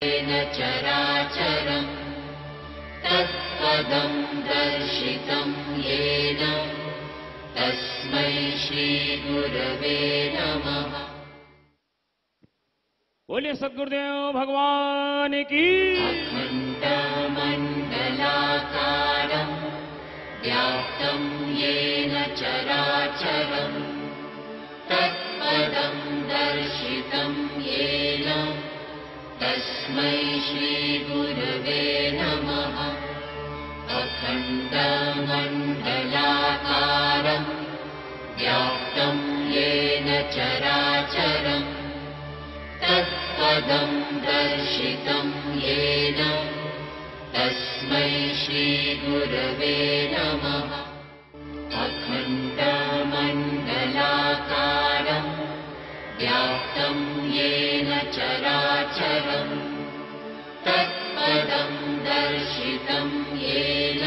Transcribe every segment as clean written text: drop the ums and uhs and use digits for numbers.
येन चराचरम् तत्पदं दर्शितं येन तस्मै श्रीगुरवे नमः। बोलिए सद्गुरुदेव भगवान की। अखण्डमण्डलाकारं व्याप्तं येन चराचरम् तत्पदं दर्शितं येन तस्मै श्रीगुरवे नमः। अखण्डमण्डलाकारं व्याप्तं येन चराचरम् तत्पदं दर्शितं येन तस्मै श्रीगुरवे नमः। अखण्डमण्डलाकारं व्याप्तं येन चराचरम् तत्पदं दर्शितं येन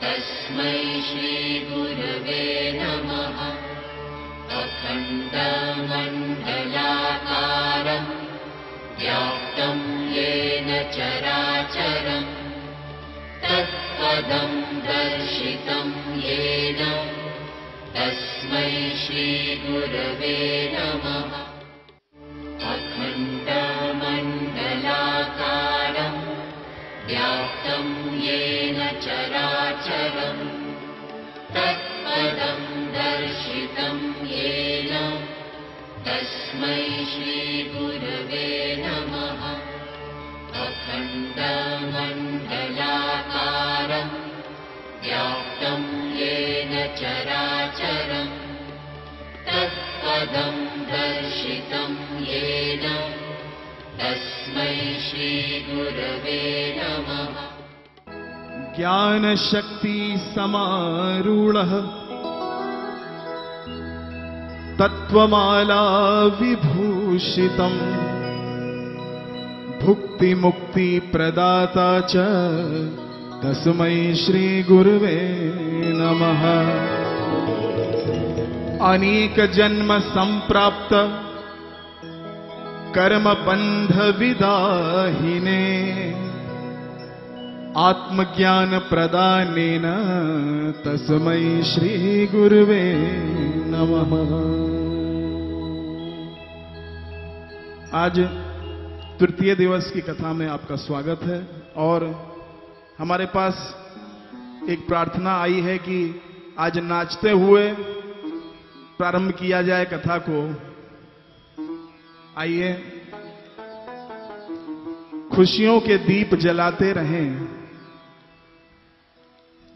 तस्मै श्रीगुरवे नमः। अखण्डमण्डलाकारं व्याप्तं येन चराचरम् तत्पदं दर्शितं येन तस्मै श्रीगुरवे नमः। अखण्डमण्डलाकारं व्याप्तं येन चराचरम् तत्पदं दर्शितं येन तस्मै श्रीगुरवे नमः। अखण्डमण्डलाकारं व्याप्तं येन चराचरम् तत्पदं दर्शितं येन तस्मै श्रीगुरवे नमः। ज्ञान शक्ति समारूढ़ तत्वमाला विभूषितम् भुक्ति मुक्ति प्रदाता च तस्मै श्री गुरुवे नमः। अनेक जन्म संप्राप्त कर्म बंध विदाहिने आत्मज्ञान प्रदानेन तस्मै श्री गुरुवे नमः। आज तृतीय दिवस की कथा में आपका स्वागत है और हमारे पास एक प्रार्थना आई है कि आज नाचते हुए प्रारंभ किया जाए कथा को। आइए खुशियों के दीप जलाते रहें,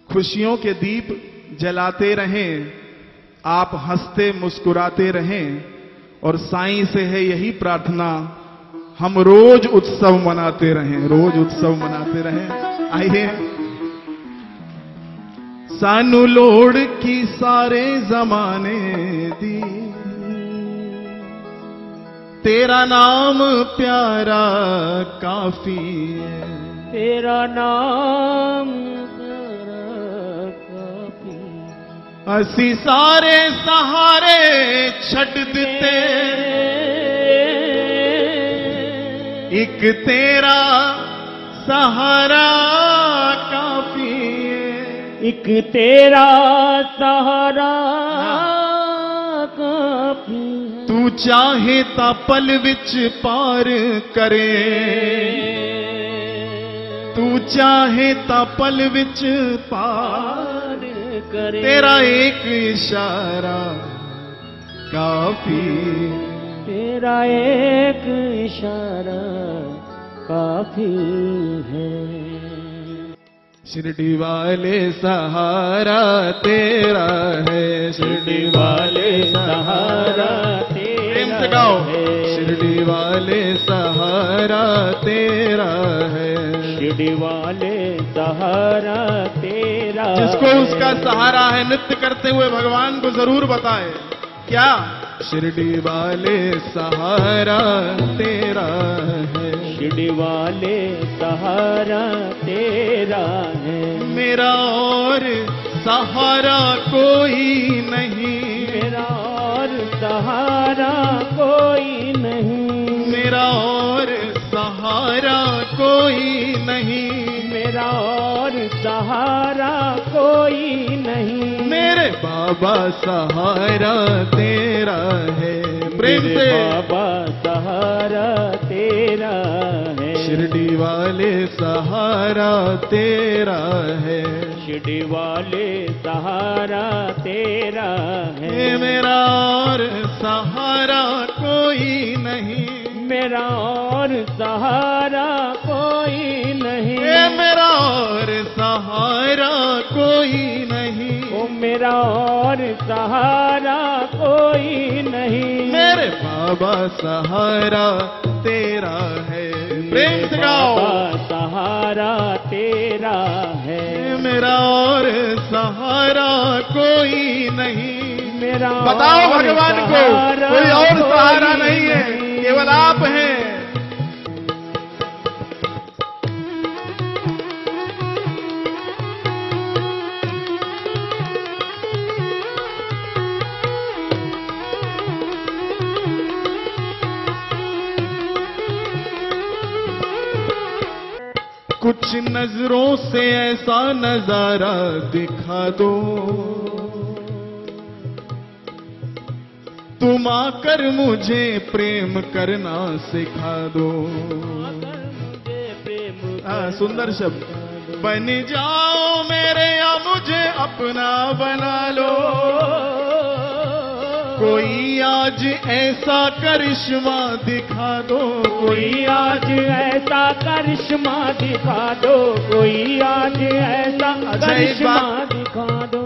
खुशियों के दीप जलाते रहें, आप हंसते मुस्कुराते रहें और साईं से है यही प्रार्थना, हम रोज उत्सव मनाते रहें, रोज उत्सव मनाते रहें। आइए सानू लोड़ की सारे जमाने दी, तेरा नाम प्यारा काफी है, तेरा नाम प्यारा काफी। असी सारे सहारे छड़ दिते, एक तेरा सहारा काफी है, एक तेरा सहारा काफी है। तू चाहे ता पल विच पार करे, तू चाहे ता पल विच पार करे। तेरा एक इशारा काफी, तेरा एक इशारा काफी है। शिरडी वाले सहारा तेरा है, शिरडी वाले सहारा प्रेम से गाओ, शिरडी वाले सहारा तेरा है, शिरडी वाले सहारा तेरा। जिसको उसका सहारा है नृत्य करते हुए भगवान को जरूर बताए क्या। शिरडी वाले सहारा तेरा है, शिरडी वाले सहारा तेरा है। मेरा और सहारा कोई नहीं, मेरा और सहारा कोई नहीं, मेरा और सहारा सहारा कोई नहीं, मेरा और सहारा कोई नहीं। मेरे बाबा सहारा तेरा है। प्रेम मेरे से बाबा सहारा तेरा है। शिरडी वाले सहारा तेरा है। शिरडी वाले सहारा तेरा है। ये मेरा और सहारा कोई नहीं, मेरा और सहारा कोई नहीं। ये मेरा और सहारा कोई नहीं, ओ मेरा और सहारा कोई नहीं। मेरे बाबा सहारा तेरा है। प्रेम से गाओ। बाबा सहारा तेरा है। मेरा और सहारा कोई नहीं। मेरा बताओ और भगवान को सहारा कोई और सहारा कोई नहीं है, केवल आप हैं। कुछ नजरों से ऐसा नजारा दिखा दो, तुम आकर मुझे प्रेम करना सिखा दो। सुंदर शब्द। बन जाओ मेरे या मुझे अपना बना लो, कोई आज ऐसा करिश्मा दिखा दो। कोई आज ऐसा करिश्मा दिखा दो, कोई आज ऐसा करिश्मा दिखा दो।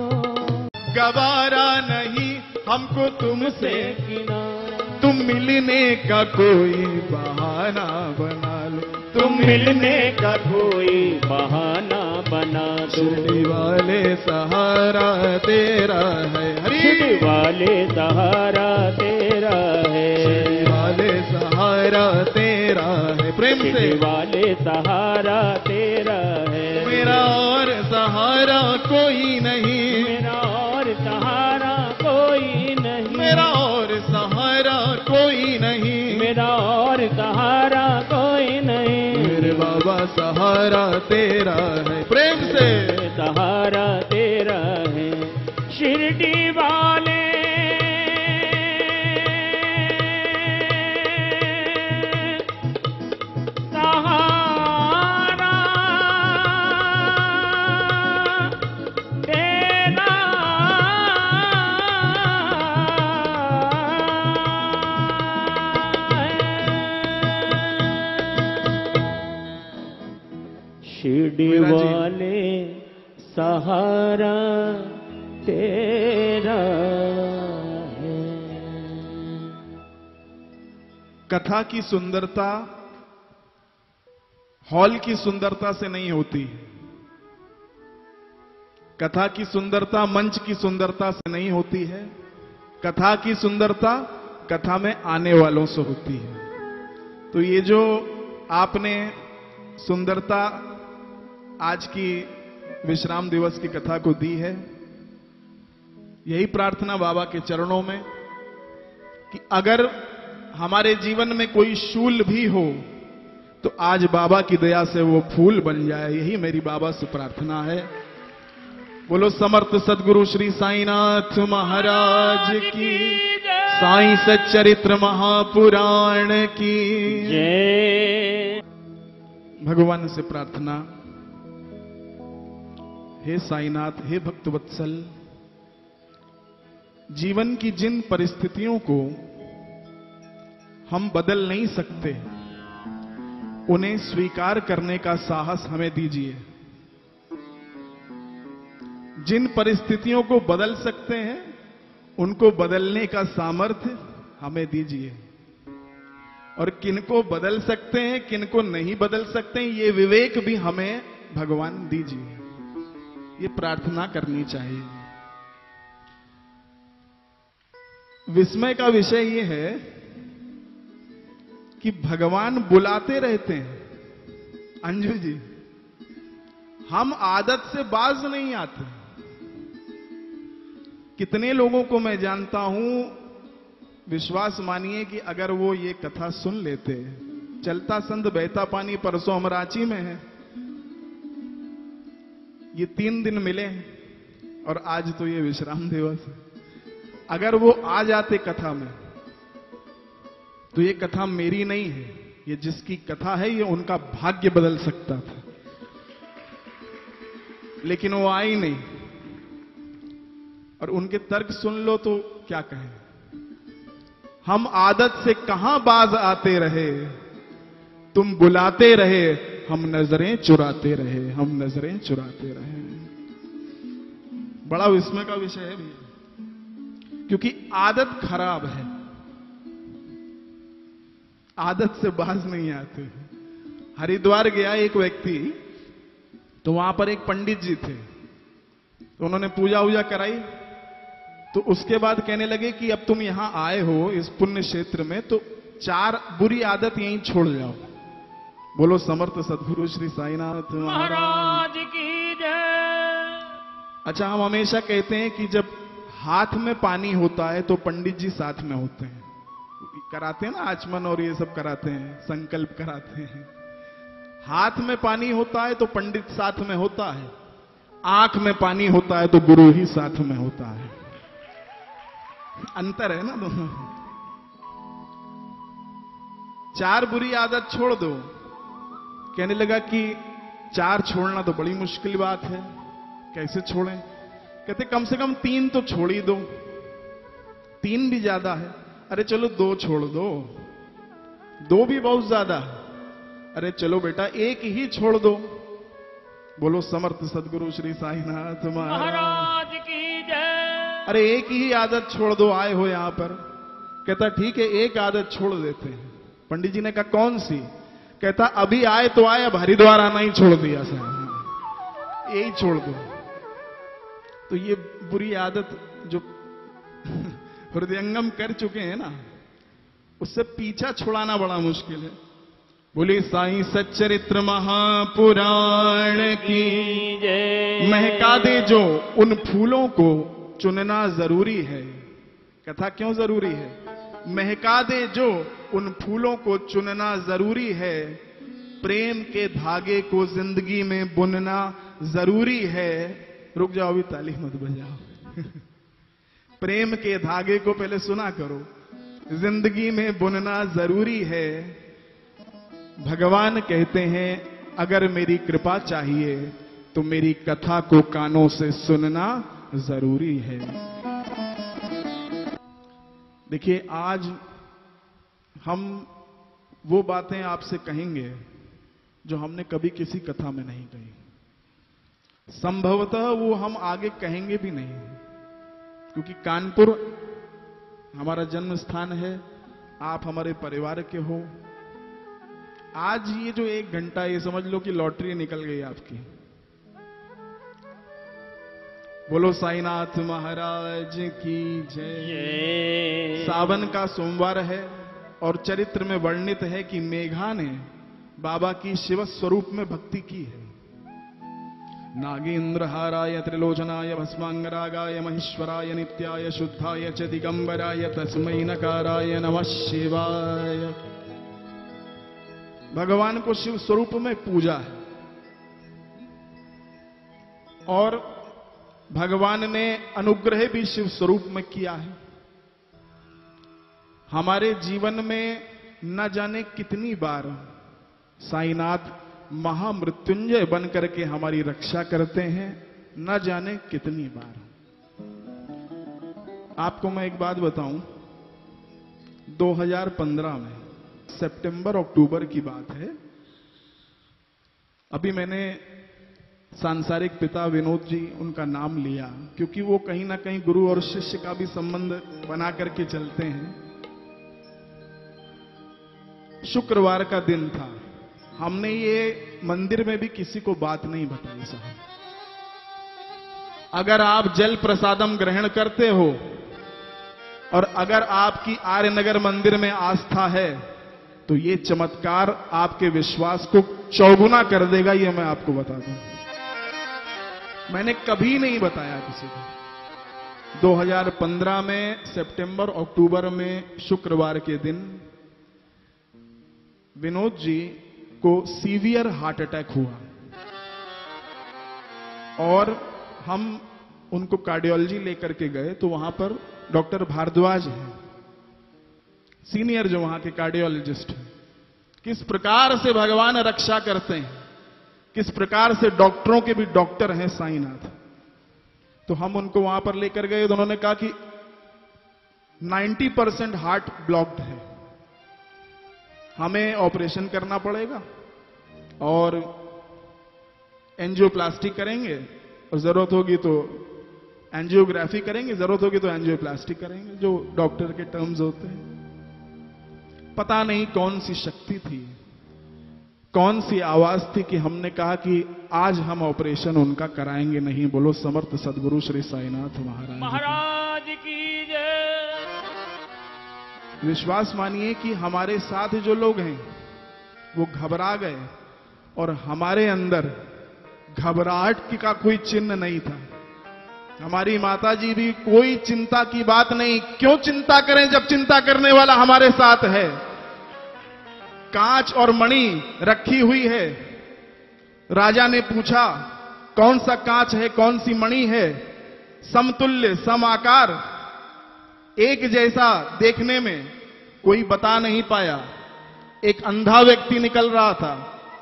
गवारा नहीं हमको तुमसे किनारा, तुम मिलने का कोई बहाना बना लो। तुम मिलने का कोई बहाना बना दो। शिरडी वाले सहारा तेरा है। शिरडी वाले सहारा तेरा है। शिरडी वाले सहारा तेरा है। प्रेम से शिरडी वाले सहारा तेरा है। मेरा और सहारा कोई नहीं, मेरा और सहारा कोई नहीं। मेरा और सहारा कोई नहीं, मेरा और सहारा कोई नहीं। मेरे बाबा सहारा तेरा है। प्रेम से सहारा तेरा है। शिरडी वाले सहारा तेरा शिरडी वाले सहारा तेरा है। कथा की सुंदरता हॉल की सुंदरता से नहीं होती, कथा की सुंदरता मंच की सुंदरता से नहीं होती है। कथा की सुंदरता कथा में आने वालों से होती है। तो ये जो आपने सुंदरता आज की विश्राम दिवस की कथा को दी है, यही प्रार्थना बाबा के चरणों में कि अगर हमारे जीवन में कोई शूल भी हो तो आज बाबा की दया से वो फूल बन जाए। यही मेरी बाबा से प्रार्थना है। बोलो समर्थ सदगुरु श्री साईनाथ महाराज की, साईं सच्चरित्र महापुराण की जय। भगवान से प्रार्थना, हे साईनाथ, हे भक्तवत्सल, जीवन की जिन परिस्थितियों को हम बदल नहीं सकते, उन्हें स्वीकार करने का साहस हमें दीजिए। जिन परिस्थितियों को बदल सकते हैं, उनको बदलने का सामर्थ्य हमें दीजिए। और किनको बदल सकते हैं, किनको नहीं बदल सकते हैं, ये विवेक भी हमें भगवान दीजिए। ये प्रार्थना करनी चाहिए। विस्मय का विषय ये है कि भगवान बुलाते रहते हैं। अंजू जी, हम आदत से बाज नहीं आते। कितने लोगों को मैं जानता हूं, विश्वास मानिए कि अगर वो ये कथा सुन लेते चलता संत बहता पानी, परसों हम रांची में हैं। ये 3 दिन मिले हैं और आज तो ये विश्राम दिवस है। अगर वो आ जाते कथा में तो ये कथा मेरी नहीं है, ये जिसकी कथा है ये उनका भाग्य बदल सकता था, लेकिन वो आई नहीं। और उनके तर्क सुन लो तो क्या कहें। हम आदत से कहां बाज आते रहे, तुम बुलाते रहे, हम नजरें चुराते रहे, हम नजरें चुराते रहे। बड़ा विस्मय का विषय है भैया, क्योंकि आदत खराब है, आदत से बाज नहीं आते। हरिद्वार गया एक व्यक्ति, तो वहां पर एक पंडित जी थे, तो उन्होंने पूजा वूजा कराई। तो उसके बाद कहने लगे कि अब तुम यहां आए हो इस पुण्य क्षेत्र में, तो 4 बुरी आदत यहीं छोड़ जाओ। बोलो समर्थ सदगुरु श्री साईनाथ महाराज की जय। अच्छा, हम हमेशा कहते हैं कि जब हाथ में पानी होता है तो पंडित जी साथ में होते हैं, कराते हैं ना आचमन और ये सब कराते हैं, संकल्प कराते हैं। हाथ में पानी होता है तो पंडित साथ में होता है, आंख में पानी होता है तो गुरु ही साथ में होता है। अंतर है ना दोनों। 4 बुरी आदत छोड़ दो। कहने लगा कि 4 छोड़ना तो बड़ी मुश्किल बात है, कैसे छोड़ें? कहते कम से कम 3 तो छोड़ ही दो, 3 भी ज्यादा है। अरे चलो 2 छोड़ दो, 2 भी बहुत ज्यादा है। अरे चलो बेटा 1 ही छोड़ दो। बोलो समर्थ सदगुरु श्री साईनाथ महाराज की जय। अरे 1 ही आदत छोड़ दो, आए हो यहां पर। कहता ठीक है 1 आदत छोड़ देते हैं। पंडित जी ने कहा कौन सी? कहता अभी आए तो आए, अब हरिद्वार आना ही छोड़ दिया साहब, यही छोड़ दो। तो ये बुरी आदत जो हृदयंगम कर चुके हैं ना, उससे पीछा छुड़ाना बड़ा मुश्किल है। बोले साईं सच्चरित्र महापुराण की जय। महका दे जो उन फूलों को चुनना जरूरी है। कथा क्यों जरूरी है? महका दे जो उन फूलों को चुनना जरूरी है, प्रेम के धागे को जिंदगी में बुनना जरूरी है। रुक जाओ, अभी ताली मत बजाओ। प्रेम के धागे को पहले सुना करो, जिंदगी में बुनना जरूरी है। भगवान कहते हैं अगर मेरी कृपा चाहिए तो मेरी कथा को कानों से सुनना जरूरी है। देखिए आज हम वो बातें आपसे कहेंगे जो हमने कभी किसी कथा में नहीं कही। संभवतः वो हम आगे कहेंगे भी नहीं, क्योंकि कानपुर हमारा जन्म स्थान है, आप हमारे परिवार के हो। आज ये जो 1 घंटा, ये समझ लो कि लॉटरी निकल गई आपकी। बोलो साईनाथ महाराज की जय। सावन का सोमवार है और चरित्र में वर्णित है कि मेघा ने बाबा की शिव स्वरूप में भक्ति की है। नागेंद्रहाराय त्रिलोचनाय भस्मांगरागाय महेश्वराय नित्याय शुद्धाय च दिगंबराय तस्मै नकाराय नमः शिवाय। भगवान को शिव स्वरूप में पूजा है और भगवान ने अनुग्रह भी शिव स्वरूप में किया है। हमारे जीवन में न जाने कितनी बार साईनाथ महामृत्युंजय बन करके हमारी रक्षा करते हैं, न जाने कितनी बार। आपको मैं एक बात बताऊं, 2015 में सितंबर अक्टूबर की बात है। अभी मैंने सांसारिक पिता विनोद जी उनका नाम लिया, क्योंकि वो कहीं ना कहीं गुरु और शिष्य का भी संबंध बना करके चलते हैं। शुक्रवार का दिन था, हमने ये मंदिर में भी किसी को बात नहीं बताई साहब। अगर आप जल प्रसादम ग्रहण करते हो और अगर आपकी आर्यनगर मंदिर में आस्था है तो ये चमत्कार आपके विश्वास को चौगुना कर देगा, ये मैं आपको बता दूं। मैंने कभी नहीं बताया किसी को। 2015 में सितंबर अक्टूबर में शुक्रवार के दिन विनोद जी को सीवियर हार्ट अटैक हुआ और हम उनको कार्डियोलॉजी लेकर के गए तो वहां पर डॉक्टर भारद्वाज हैं, सीनियर जो वहां के कार्डियोलॉजिस्ट हैं। किस प्रकार से भगवान रक्षा करते हैं, किस प्रकार से डॉक्टरों के भी डॉक्टर हैं साईनाथ। तो हम उनको वहां पर लेकर गए तो उन्होंने कहा कि 90% हार्ट ब्लॉक्ड है, हमें ऑपरेशन करना पड़ेगा और एंजियोप्लास्टी करेंगे और जरूरत होगी तो एंजियोग्राफी करेंगे, जरूरत होगी तो एंजियोप्लास्टी करेंगे, जो डॉक्टर के टर्म्स होते हैं। पता नहीं कौन सी शक्ति थी, कौन सी आवाज थी कि हमने कहा कि आज हम ऑपरेशन उनका कराएंगे नहीं। बोलो समर्थ सदगुरु श्री साईनाथ महाराज की जय। विश्वास मानिए कि हमारे साथ जो लोग हैं वो घबरा गए और हमारे अंदर घबराहट का कोई चिन्ह नहीं था। हमारी माता जी भी कोई चिंता की बात नहीं, क्यों चिंता करें जब चिंता करने वाला हमारे साथ है। कांच और मणि रखी हुई है। राजा ने पूछा कौन सा कांच है, कौन सी मणि है? समतुल्य, सम आकार, एक जैसा देखने में, कोई बता नहीं पाया। एक अंधा व्यक्ति निकल रहा था,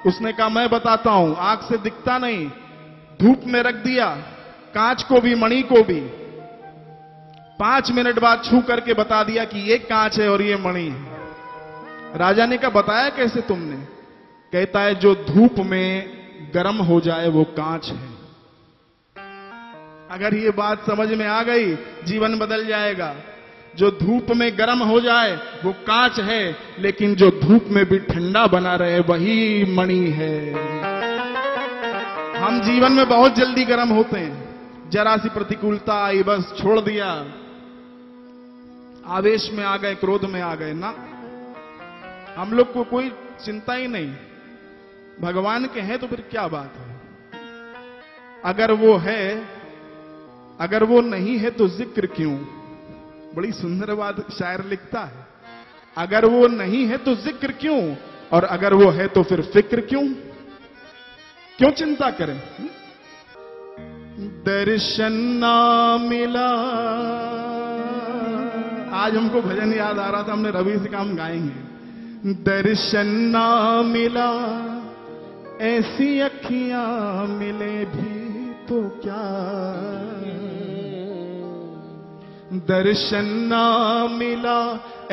उसने कहा मैं बताता हूं, आंख से दिखता नहीं। धूप में रख दिया कांच को भी मणि को भी, 5 मिनट बाद छू करके बता दिया कि ये कांच है और ये मणि है। राजा ने कहा बताया कैसे तुमने? कहता है जो धूप में गर्म हो जाए वो कांच है। अगर ये बात समझ में आ गई जीवन बदल जाएगा। जो धूप में गर्म हो जाए वो कांच है, लेकिन जो धूप में भी ठंडा बना रहे वही मणि है। हम जीवन में बहुत जल्दी गर्म होते हैं, जरा सी प्रतिकूलता आई बस छोड़ दिया, आवेश में आ गए, क्रोध में आ गए ना। हम लोग को कोई चिंता ही नहीं। भगवान के हैं तो फिर क्या बात है। अगर वो है, अगर वो नहीं है तो जिक्र क्यों? बड़ी सुंदर बात शायर लिखता है, अगर वो नहीं है तो जिक्र क्यों, और अगर वो है तो फिर फिक्र क्यों? क्यों चिंता करें? दर्शन ना मिला। आज हमको भजन याद आ रहा था, हमने रवि से काम गाएंगे। दर्शन ना मिला, ऐसी अखियां मिले भी तो क्या। दर्शन ना मिला,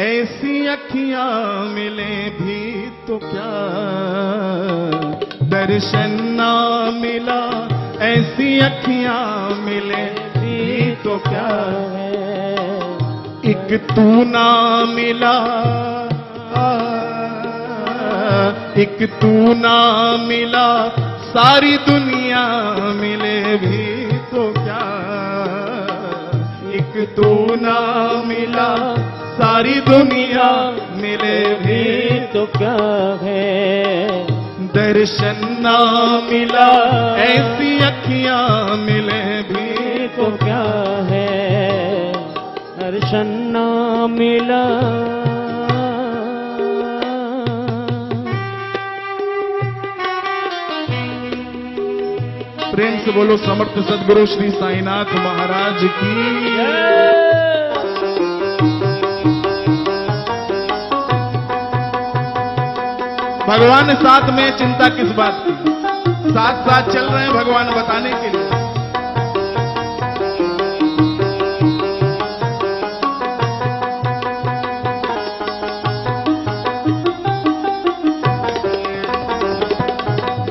ऐसी अखियां मिले भी तो क्या। दर्शन ना मिला, ऐसी अखियां मिले भी तो क्या। एक तू ना मिला, एक तू ना मिला, सारी दुनिया मिले भी तो क्या। एक तू ना मिला, सारी दुनिया मिले भी तो क्या है। दर्शन ना मिला, ऐसी अखियां मिले भी तो क्या है। दर्शन ना मिला। प्रेम से बोलो समर्थ सदगुरु श्री साईनाथ महाराज की। भगवान साथ में, चिंता किस बात की। साथ साथ चल रहे हैं भगवान बताने के लिए।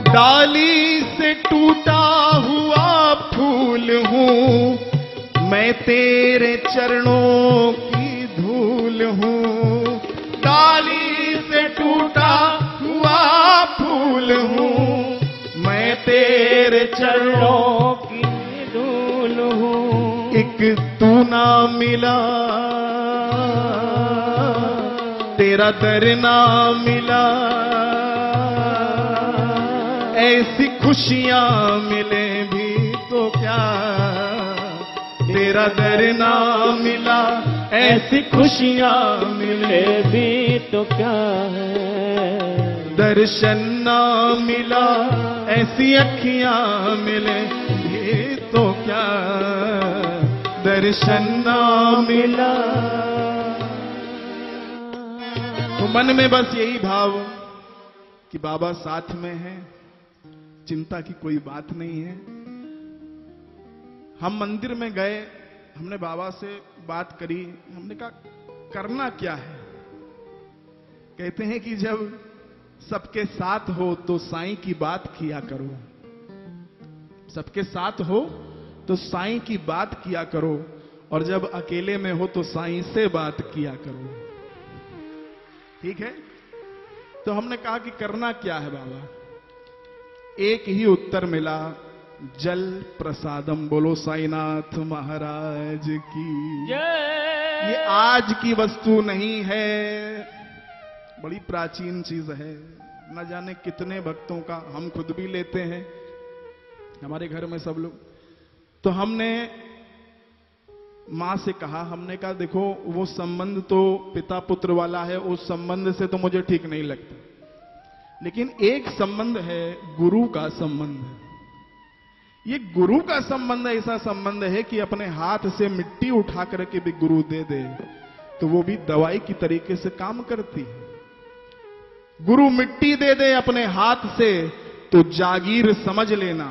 डाली से टूटा हुआ फूल हूँ मैं, तेरे चरणों की धूल हूँ। डाली से टूटा हुआ फूल हूँ मैं, तेरे चरणों की धूल हूँ। एक तू ना मिला, तेरा दर ना मिला, ऐसी खुशियां मिले भी तो क्या। तेरा दर ना मिला, ऐसी खुशियां मिले भी तो क्या है। दर्शन ना मिला ऐसी अखियां मिले ये तो क्या, दर्शन ना मिला। तो मन में बस यही भाव कि बाबा साथ में है, चिंता की कोई बात नहीं है। हम मंदिर में गए, हमने बाबा से बात करी, हमने कहा करना क्या है। कहते हैं कि जब सबके साथ हो तो साईं की बात किया करो, सबके साथ हो तो साईं की बात किया करो, और जब अकेले में हो तो साईं से बात किया करो। ठीक है। तो हमने कहा कि करना क्या है बाबा। एक ही उत्तर मिला, जल प्रसादम। बोलो साईनाथ महाराज की जय। ये आज की वस्तु नहीं है, बड़ी प्राचीन चीज है। न जाने कितने भक्तों का, हम खुद भी लेते हैं, हमारे घर में सब लोग। तो हमने मां से कहा, हमने कहा देखो वो संबंध तो पिता पुत्र वाला है, उस संबंध से तो मुझे ठीक नहीं लगता, लेकिन एक संबंध है गुरु का संबंध। ये गुरु का संबंध ऐसा संबंध है कि अपने हाथ से मिट्टी उठा करके भी गुरु दे दे तो वो भी दवाई की तरीके से काम करती है। गुरु मिट्टी दे दे अपने हाथ से तो जागीर समझ लेना,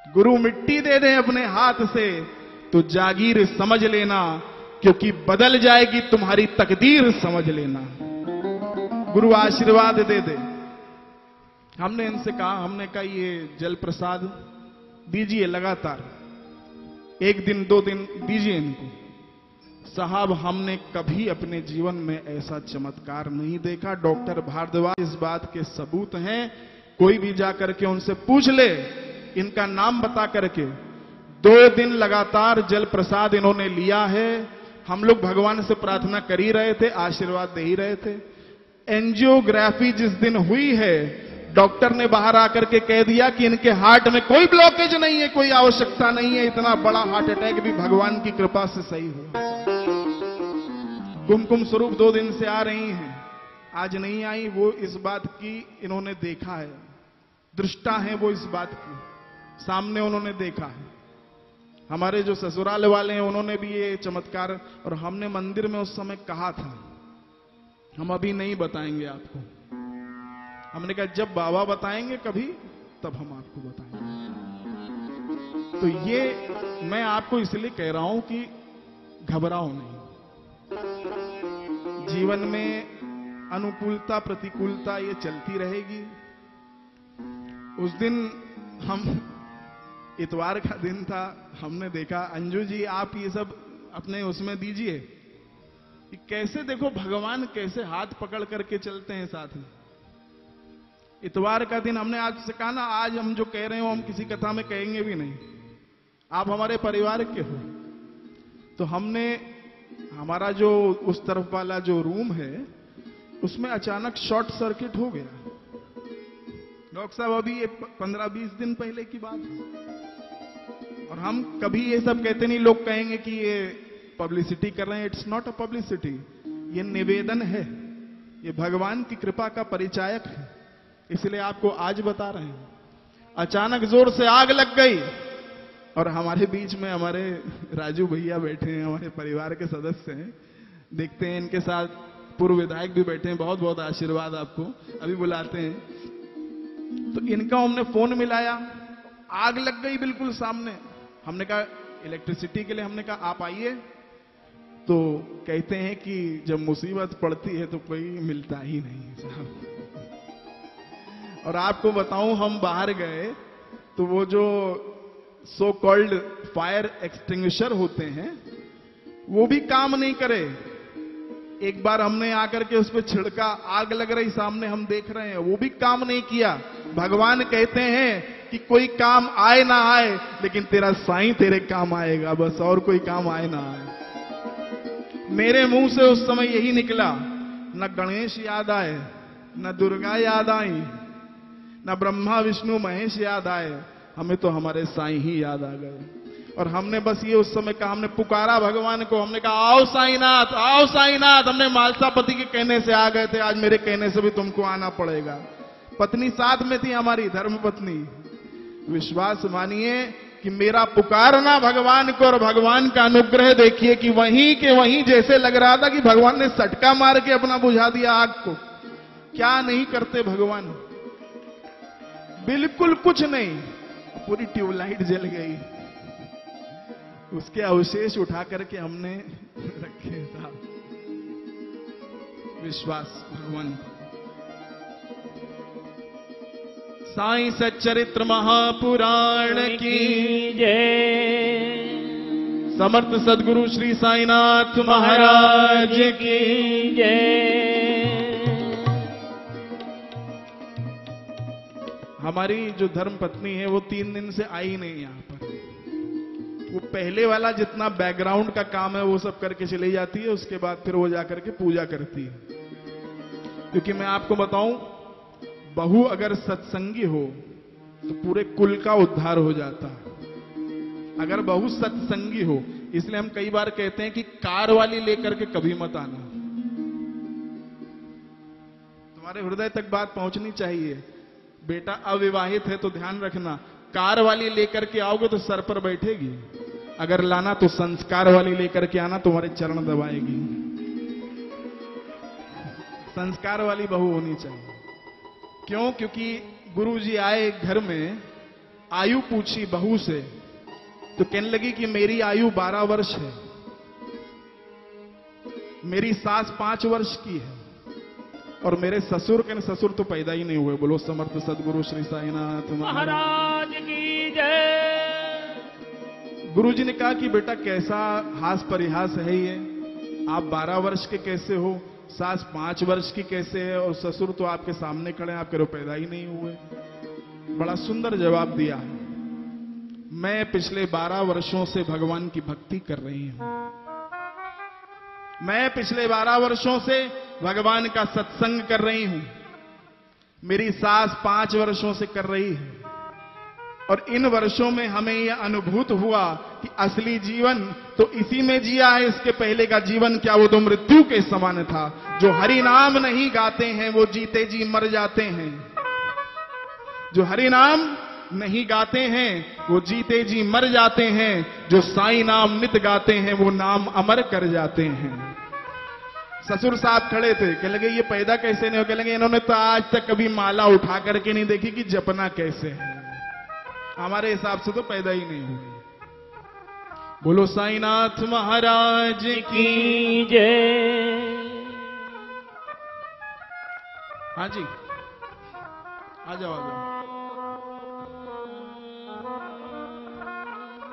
गुरु मिट्टी दे दे अपने हाथ से तो जागीर समझ लेना, क्योंकि बदल जाएगी तुम्हारी तकदीर समझ लेना। गुरु आशीर्वाद दे दे। हमने इनसे कहा, हमने कहा ये जल प्रसाद दीजिए लगातार, एक दिन 2 दिन दीजिए इनको। साहब हमने कभी अपने जीवन में ऐसा चमत्कार नहीं देखा। डॉक्टर भारद्वाज इस बात के सबूत हैं, कोई भी जाकर के उनसे पूछ ले, इनका नाम बता करके। 2 दिन लगातार जल प्रसाद इन्होंने लिया है। हम लोग भगवान से प्रार्थना कर ही रहे थे, आशीर्वाद दे ही रहे थे। एंजियोग्राफी जिस दिन हुई है, डॉक्टर ने बाहर आकर के कह दिया कि इनके हार्ट में कोई ब्लॉकेज नहीं है, कोई आवश्यकता नहीं है, इतना बड़ा हार्ट अटैक भी भगवान की कृपा से सही हुआ। कुमकुम स्वरूप 2 दिन से आ रही हैं, आज नहीं आई, वो इस बात की इन्होंने देखा है, दृष्टा है वो इस बात की, सामने उन्होंने देखा है। हमारे जो ससुराल वाले हैं उन्होंने भी ये चमत्कार, और हमने मंदिर में उस समय कहा था हम अभी नहीं बताएंगे आपको। हमने कहा जब बाबा बताएंगे कभी तब हम आपको बताएंगे। तो ये मैं आपको इसलिए कह रहा हूं कि घबराओ नहीं। जीवन में अनुकूलता प्रतिकूलता ये चलती रहेगी। उस दिन हम इतवार का दिन था, हमने देखा अंजू जी आप ये सब अपने उसमें दीजिए कि कैसे देखो भगवान कैसे हाथ पकड़ करके चलते हैं साथ में। इतवार का दिन हमने आज से कहा ना, आज हम जो कह रहे हो हम किसी कथा में कहेंगे भी नहीं, आप हमारे परिवार के हो। तो हमने हमारा जो उस तरफ वाला जो रूम है उसमें अचानक शॉर्ट सर्किट हो गया। डॉक्टर साहब अभी ये 15-20 दिन पहले की बात है, और हम कभी ये सब कहते नहीं। लोग कहेंगे कि ये पब्लिसिटी कर रहे हैं, इट्स नॉट अ पब्लिसिटी, ये निवेदन है, ये भगवान की कृपा का परिचायक है, इसलिए आपको आज बता रहे हैं। अचानक जोर से आग लग गई, और हमारे बीच में हमारे राजू भैया बैठे हैं, हमारे परिवार के सदस्य हैं, देखते हैं इनके साथ पूर्व विधायक भी बैठे हैं, बहुत बहुत आशीर्वाद आपको, अभी बुलाते हैं। तो इनका हमने फोन मिलाया, आग लग गई बिल्कुल सामने। हमने कहा इलेक्ट्रिसिटी के लिए, हमने कहा आप आइए। तो कहते हैं कि जब मुसीबत पड़ती है तो कोई मिलता ही नहीं साहब। और आपको बताऊं, हम बाहर गए तो वो जो सो कॉल्ड फायर एक्सटिंग्विशर होते हैं वो भी काम नहीं करे। एक बार हमने आकर के उस पर छिड़का, आग लग रही सामने, हम देख रहे हैं, वो भी काम नहीं किया। भगवान कहते हैं कि कोई काम आए ना आए, लेकिन तेरा साईं तेरे काम आएगा, बस और कोई काम आए ना आए। मेरे मुंह से उस समय यही निकला, न गणेश याद आए, न दुर्गा याद आई, न ब्रह्मा विष्णु महेश याद आए, हमें तो हमारे साईं ही याद आ गए। और हमने बस ये उस समय कहा, हमने पुकारा भगवान को, हमने कहा आओ साईनाथ, आओ साईनाथ। हमने मालसापति के कहने से आ गए थे, आज मेरे कहने से भी तुमको आना पड़ेगा। पत्नी साथ में थी, हमारी धर्म पत्नी। विश्वास मानिए कि मेरा पुकारना भगवान को और भगवान का अनुग्रह देखिए कि वहीं के वहीं जैसे लग रहा था कि भगवान ने सटका मार के अपना बुझा दिया आग को। क्या नहीं करते भगवान, बिल्कुल कुछ नहीं, पूरी ट्यूबलाइट जल गई। उसके अवशेष उठा करके हमने रखे था। विश्वास भगवान। साईं सच्चरित्र महापुराण की जय। समर्थ सदगुरु श्री साईनाथ महाराज की जय। हमारी जो धर्म पत्नी है वो 3 दिन से आई नहीं यहां पर। वो पहले वाला जितना बैकग्राउंड का काम है वो सब करके चली जाती है, उसके बाद फिर वो जाकर के पूजा करती है। क्योंकि मैं आपको बताऊं, बहू अगर सत्संगी हो तो पूरे कुल का उद्धार हो जाता है। अगर बहू सत्संगी हो, इसलिए हम कई बार कहते हैं कि कार वाली लेकर के कभी मत आना। तुम्हारे हृदय तक बात पहुंचनी चाहिए। बेटा अविवाहित है तो ध्यान रखना, कार वाली लेकर के आओगे तो सर पर बैठेगी, अगर लाना तो संस्कार वाली लेकर के आना, तुम्हारे चरण दबाएगी। संस्कार वाली बहू होनी चाहिए। क्यों? क्योंकि गुरुजी आए घर में, आयु पूछी बहू से, तो कहने लगी कि मेरी आयु 12 वर्ष है, मेरी सास 5 वर्ष की है, और मेरे ससुर के ससुर तो पैदा ही नहीं हुए। बोलो समर्थ सदगुरु श्री साईनाथ महाराज की जय। गुरुजी ने कहा कि बेटा कैसा हास परिहास है ये, आप 12 वर्ष के कैसे हो, सास 5 वर्ष की कैसे है, और ससुर तो आपके सामने खड़े हैं, आपके पैदा ही नहीं हुए। बड़ा सुंदर जवाब दिया है। मैं पिछले 12 वर्षों से भगवान की भक्ति कर रही हूं। मैं पिछले 12 वर्षों से भगवान का सत्संग कर रही हूं। मेरी सास 5 वर्षों से कर रही है, और इन वर्षों में हमें यह अनुभूत हुआ कि असली जीवन तो इसी में जिया है। इसके पहले का जीवन क्या, वो तो मृत्यु के समान था। जो हरि नाम नहीं गाते हैं वो जीते जी मर जाते हैं। जो हरि नाम नहीं गाते हैं वो जीते जी मर जाते हैं। जो साईं नाम नित गाते हैं वो नाम अमर कर जाते हैं। ससुर साहब खड़े थे, कह लगे ये पैदा कैसे नहीं हो, कह लगे इन्होंने तो आज तक कभी माला उठा करके नहीं देखी कि जपना कैसे है। हमारे हिसाब से तो पैदा ही नहीं हुई। बोलो साईनाथ महाराज की जय। हाँ जी, आ जाओ आ जाओ।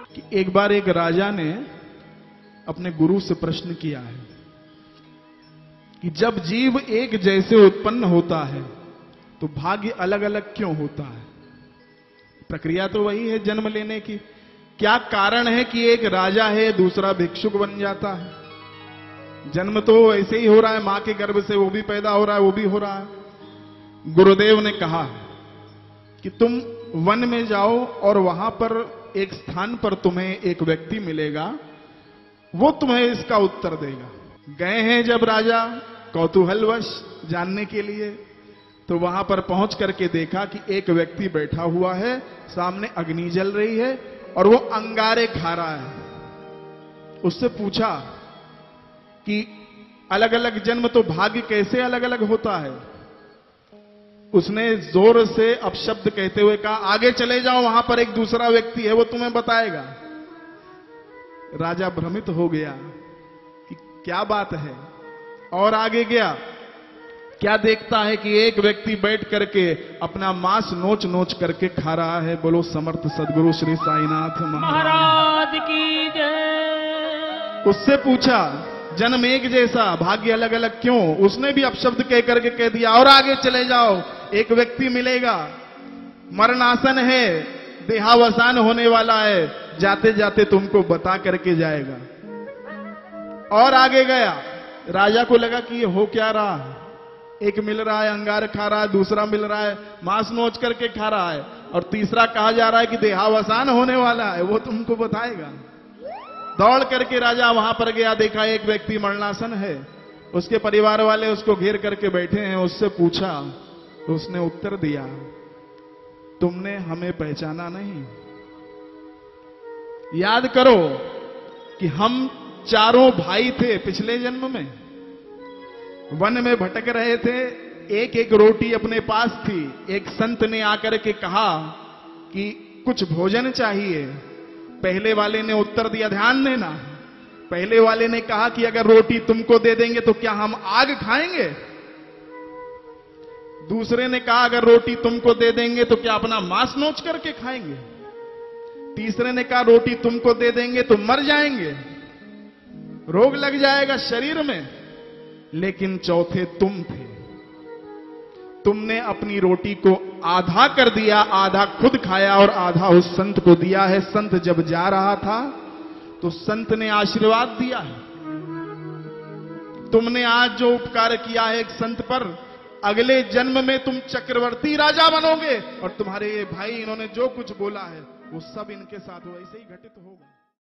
कि एक बार एक राजा ने अपने गुरु से प्रश्न किया है कि जब जीव एक जैसे उत्पन्न होता है तो भाग्य अलग अलग क्यों होता है? प्रक्रिया तो वही है जन्म लेने की। क्या कारण है कि एक राजा है दूसरा भिक्षुक बन जाता है? जन्म तो ऐसे ही हो रहा है, मां के गर्भ से वो भी पैदा हो रहा है, वो भी हो रहा है। गुरुदेव ने कहा कि तुम वन में जाओ और वहां पर एक स्थान पर तुम्हें एक व्यक्ति मिलेगा, वो तुम्हें इसका उत्तर देगा। गए हैं जब राजा कौतूहलवश जानने के लिए, तो वहां पर पहुंच करके देखा कि एक व्यक्ति बैठा हुआ है, सामने अग्नि जल रही है और वो अंगारे खा रहा है। उससे पूछा कि अलग अलग जन्म तो भाग्य कैसे अलग अलग होता है? उसने जोर से अपशब्द कहते हुए कहा आगे चले जाओ, वहां पर एक दूसरा व्यक्ति है, वो तुम्हें बताएगा। राजा भ्रमित हो गया कि क्या बात है, और आगे गया। क्या देखता है कि एक व्यक्ति बैठ करके अपना मांस नोच नोच करके खा रहा है। बोलो समर्थ सदगुरु श्री साईनाथ महाराज की जय। उससे पूछा जन्म एक जैसा भाग्य अलग अलग क्यों? उसने भी अपशब्द कह करके कह दिया और आगे चले जाओ, एक व्यक्ति मिलेगा, मरणासन है, देहावसान होने वाला है, जाते जाते तुमको बता करके जाएगा। और आगे गया, राजा को लगा कि ये हो क्या रहा है। एक मिल रहा है अंगार खा रहा है, दूसरा मिल रहा है मांस नोच करके खा रहा है, और तीसरा कहा जा रहा है कि देहावसान होने वाला है, वो तुमको बताएगा। दौड़ करके राजा वहां पर गया, देखा एक व्यक्ति मरणासन है, उसके परिवार वाले उसको घेर करके बैठे हैं। उससे पूछा तो उसने उत्तर दिया, तुमने हमें पहचाना नहीं? याद करो कि हम चारों भाई थे पिछले जन्म में, वन में भटक रहे थे, एक एक रोटी अपने पास थी। एक संत ने आकर के कहा कि कुछ भोजन चाहिए। पहले वाले ने उत्तर दिया, ध्यान देना, पहले वाले ने कहा कि अगर रोटी तुमको दे देंगे तो क्या हम आग खाएंगे? दूसरे ने कहा अगर रोटी तुमको दे देंगे तो क्या अपना मांस नोच करके खाएंगे? तीसरे ने कहा रोटी तुमको दे देंगे तो मर जाएंगे, रोग लग जाएगा शरीर में। लेकिन चौथे तुम थे, तुमने अपनी रोटी को आधा कर दिया, आधा खुद खाया और आधा उस संत को दिया है। संत जब जा रहा था तो संत ने आशीर्वाद दिया है। तुमने आज जो उपकार किया है एक संत पर, अगले जन्म में तुम चक्रवर्ती राजा बनोगे, और तुम्हारे ये भाई इन्होंने जो कुछ बोला है वो सब इनके साथ वैसे ही घटित होगा।